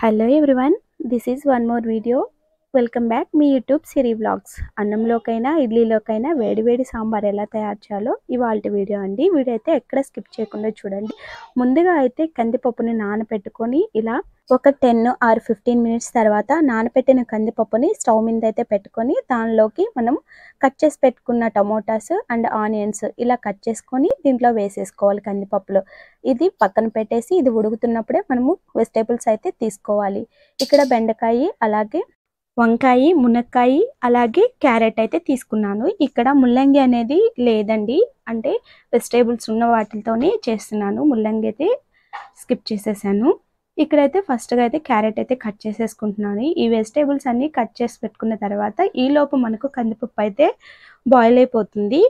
Hello everyone, this is one more video. Welcome back మీ YouTube Siri vlogs. అన్నంలోకైనా ఇడ్లీలోకైనా వేడి వేడి సాంబార్ ఎలా తయారు చేయాలో ఇవాల్టి వీడియో అండి. వీడియో అయితే ఎక్కడ స్కిప్ చేయకుండా చూడండి. ముందుగా అయితే కందిపప్పుని నానబెట్టుకొని ఇలా ఒక 10 or 15 మినిట్స్ తర్వాత నానబెట్టిన కందిపప్పుని స్టవ్ మీద అయితే పెట్టుకొని దానిలోకి మనం కట్ చేసి పెట్టుకున్న టమోటాస్ అండ్ ఆనియన్స్ ఇలా కట్ చేసుకొని దీంట్లో వేసేసుకోవాలి కందిపప్పులో. ఇది పక్కన పెట్టేసి ఇది ఉడుకుతున్నప్పుడే మనము వెజిటేబుల్స్ అయితే తీసుకోవాలి. ఇక్కడ బెండకాయ, అలాగే వంకాయ, మునక్కాయ, అలాగే క్యారెట్ అయితే తీసుకున్నాను. ఇక్కడ ముల్లంగి అనేది లేదండి, అంటే వెజిటేబుల్స్ ఉన్న వాటితోనే చేస్తున్నాను. ముల్లంగి అయితే స్కిప్ చేసేసాను. ఇక్కడైతే ఫస్ట్గా అయితే క్యారెట్ అయితే కట్ చేసేసుకుంటున్నాను. ఈ వెజిటేబుల్స్ అన్నీ కట్ చేసి పెట్టుకున్న తర్వాత ఈలోపు మనకు కందిపప్పు అయితే బాయిల్ అయిపోతుంది.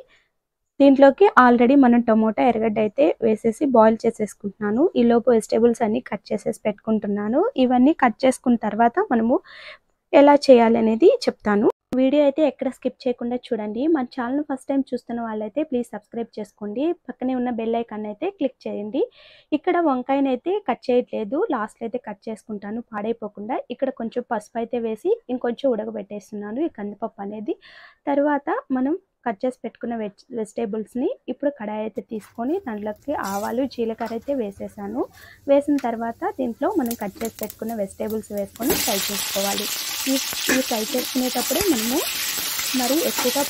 దీంట్లోకి ఆల్రెడీ మనం టమోటా, ఎర్రగడ్డ అయితే వేసేసి బాయిల్ చేసేసుకుంటున్నాను. ఈలోపు వెజిటేబుల్స్ అన్నీ కట్ చేసేసి పెట్టుకుంటున్నాను. ఇవన్నీ కట్ చేసుకున్న తర్వాత మనము ఎలా చేయాలనేది చెప్తాను. వీడియో అయితే ఎక్కడ స్కిప్ చేయకుండా చూడండి. మన ఛానల్ ఫస్ట్ టైం చూస్తున్న వాళ్ళైతే ప్లీజ్ సబ్స్క్రైబ్ చేసుకోండి. పక్కనే ఉన్న బెల్ ఐకాన్ అయితే క్లిక్ చేయండి. ఇక్కడ వంకాయని అయితే కట్ చేయట్లేదు, లాస్ట్లో అయితే కట్ చేసుకుంటాను పాడైపోకుండా. ఇక్కడ కొంచెం పసుపు అయితే వేసి ఇంకొంచెం ఉడకబెట్టేస్తున్నాను ఈ కందిపప్పు అనేది. తర్వాత మనం కట్ చేసి పెట్టుకున్న వెజిటేబుల్స్ని ఇప్పుడు కడాయి అయితే తీసుకొని దాంట్లోకి ఆవాలు, జీలకర్ర అయితే వేసేసాను. వేసిన తర్వాత దీంట్లో మనం కట్ చేసి పెట్టుకున్న వెజిటేబుల్స్ వేసుకొని ఫ్రై చేసుకోవాలి. ఈ ఫ్రై చేసుకునేటప్పుడే మనము మరి ఎక్కువగా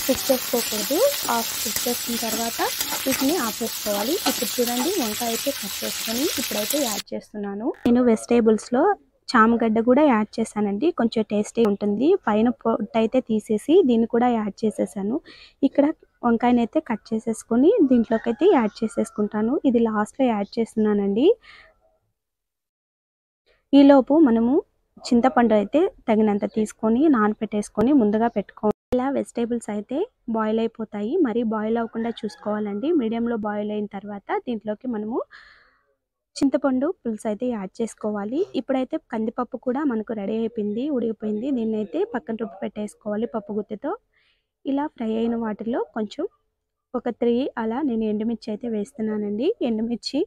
కుక్ చేసుకోకూడదు. కుక్ చేసుకున్న తర్వాత వీటిని ఆపేసుకోవాలి. ఇప్పుడు చూడండి, వంకాయ అయితే కట్ చేసుకొని ఇప్పుడైతే యాడ్ చేస్తున్నాను. నేను వెజిటేబుల్స్లో చామగడ్డ కూడా యాడ్ చేశానండి, కొంచెం టేస్టీ ఉంటుంది. పైన పొట్టు అయితే తీసేసి దీన్ని కూడా యాడ్ చేసేసాను. ఇక్కడ వంకాయని అయితే కట్ చేసేసుకొని దీంట్లోకి అయితే యాడ్ చేసేసుకుంటాను. ఇది లాస్ట్లో యాడ్ చేస్తున్నానండి. ఈలోపు మనము చింతపండు అయితే తగినంత తీసుకొని నానబెట్టేసుకొని ముందుగా పెట్టుకోవాలి. ఇలా వెజిటేబుల్స్ అయితే బాయిల్ అయిపోతాయి, మరి బాయిల్ అవ్వకుండా చూసుకోవాలండి. మీడియంలో బాయిల్ అయిన తర్వాత దీంట్లోకి మనము చింతపండు పులుసు అయితే యాడ్ చేసుకోవాలి. ఇప్పుడైతే కందిపప్పు కూడా మనకు రెడీ అయిపోయింది, ఉడికిపోయింది. దీన్ని అయితే పక్కన రుబ్బి పెట్టేసుకోవాలి పప్పు గుత్తితో. ఇలా ఫ్రై అయిన వాటిలో కొంచెం ఒక 3 అలా నేను ఎండుమిర్చి అయితే వేస్తున్నానండి. ఎండుమిర్చి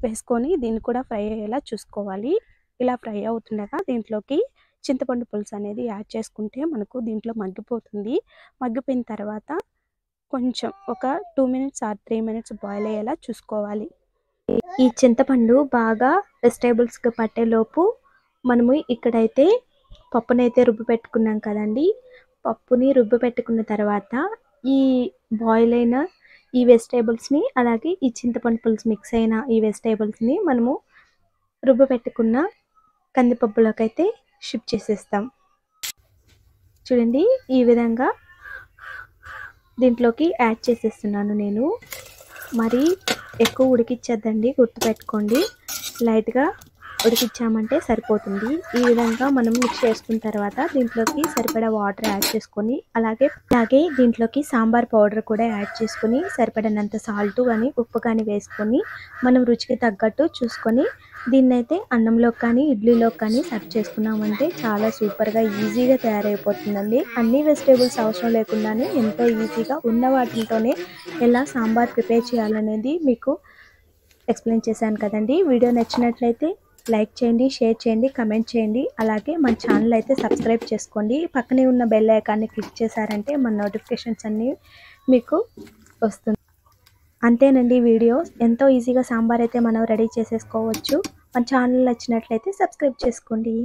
వేసుకొని దీన్ని కూడా ఫ్రై అయ్యేలా చూసుకోవాలి. ఇలా ఫ్రై అవుతుండగా దీంట్లోకి చింతపండు పులుసు అనేది యాడ్ చేసుకుంటే మనకు దీంట్లో మగ్గిపోతుంది. మగ్గిపోయిన తర్వాత కొంచెం ఒక 2 మినిట్స్ ఆర్ 3 మినిట్స్ బాయిల్ అయ్యేలా చూసుకోవాలి. ఈ చింతపండు బాగా వెజిటేబుల్స్కి పట్టేలోపు మనము ఇక్కడైతే పప్పునైతే రుబ్బి పెట్టుకున్నాం కదండి. పప్పుని రుబ్బి పెట్టుకున్న తర్వాత ఈ బాయిల్ అయిన ఈ వెజిటేబుల్స్ని, అలాగే ఈ చింతపండు పులుసు మిక్స్ అయిన ఈ వెజిటేబుల్స్ని మనము రుబ్బి పెట్టుకున్న కందిపప్పులోకి అయితే షిఫ్ట్ చేసేస్తాం. చూడండి, ఈ విధంగా దీంట్లోకి యాడ్ చేసేస్తున్నాను నేను. మరి ఎక్కువ ఉడికించద్దండి, గుర్తుపెట్టుకోండి. లైట్గా ఉడికించామంటే సరిపోతుంది. ఈ విధంగా మనం మిక్స్ చేసుకున్న తర్వాత దీంట్లోకి సరిపడా వాటర్ యాడ్ చేసుకొని అలాగే దీంట్లోకి సాంబార్ పౌడర్ కూడా యాడ్ చేసుకొని సరిపడినంత సాల్ట్ కానీ ఉప్పు కానీ వేసుకొని మనం రుచికి తగ్గట్టు చూసుకొని దీన్నైతే అన్నంలో కానీ ఇడ్లీలో కానీ సర్వ్ చేసుకున్నామంటే చాలా సూపర్గా ఈజీగా తయారైపోతుందండి. అన్ని వెజిటేబుల్స్ అవసరం లేకుండానే ఎంతో ఈజీగా ఉన్న వాటితోనే ఎలా సాంబార్ ప్రిపేర్ చేయాలనేది మీకు ఎక్స్ప్లెయిన్ చేశాను కదండి. వీడియో నచ్చినట్లయితే లైక్ చేయండి, షేర్ చేయండి, కమెంట్ చేయండి. అలాగే మన ఛానల్ అయితే సబ్స్క్రైబ్ చేసుకోండి. పక్కనే ఉన్న బెల్ ఐకాన్ని క్లిక్ చేశారంటే మన నోటిఫికేషన్స్ అన్నీ మీకు వస్తుంది. అంతేనండి, వీడియో ఎంతో ఈజీగా సాంబార్ అయితే మనం రెడీ చేసేసుకోవచ్చు. మన ఛానల్ నచ్చినట్లయితే సబ్స్క్రైబ్ చేసుకోండి.